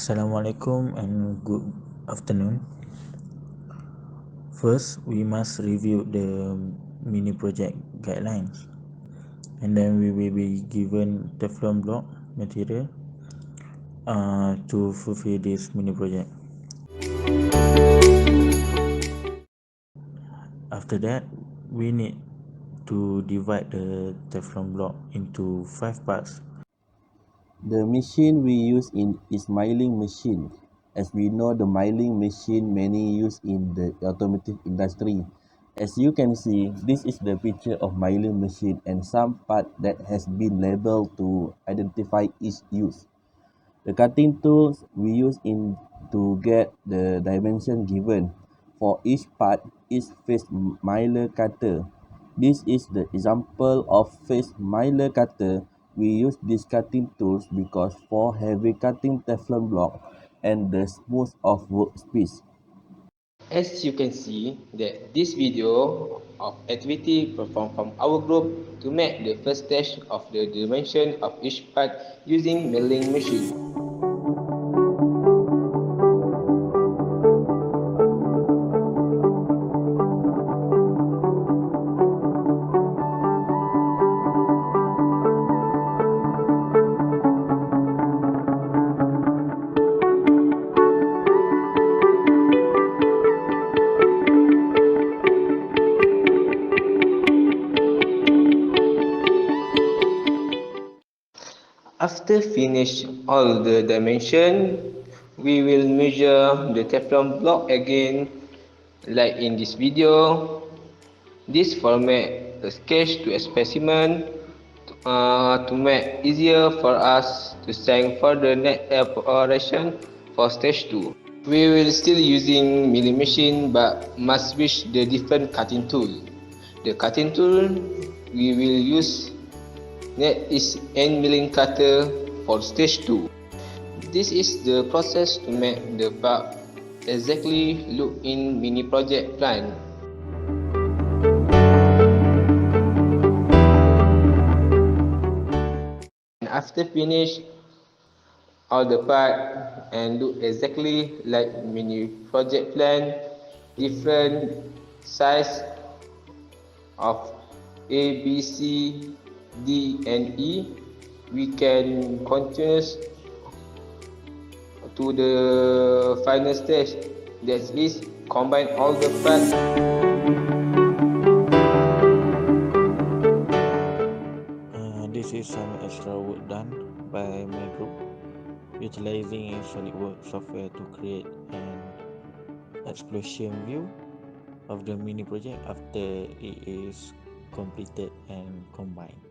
Assalamualaikum and good afternoon. First, we must review the mini project guidelines, and then we will be given Teflon block material to fulfill this mini project. After that, we need to divide the Teflon block into 5 parts. The machine we use is milling machine. As we know, the milling machine many used in the automotive industry. As you can see, this is the picture of milling machine and some part that has been labeled to identify each use. The cutting tools we use to get the dimension given. For each part is face miler cutter. This is the example of face miler cutter. We use these cutting tools because for heavy cutting Teflon block and the smooth of workspace. As you can see that this video of activity performed from our group to make the first stage of the dimension of each part using milling machine. After finish all the dimension, we will measure the Teflon block again like in this video. This format a sketch to a specimen to make easier for us to send for the next operation for stage 2. We will still using milling machine but must switch the different cutting tool. The cutting tool we will use next is end milling cutter for stage 2. This is the process to make the part exactly look in mini project plan. And after finish all the part and look exactly like mini project plan, different size of A, B, C, D and E, we can continue to the final stage, that is combine all the parts. This is some extra work done by my group, utilizing a SolidWorks software to create an explosion view of the mini project after it is completed and combined.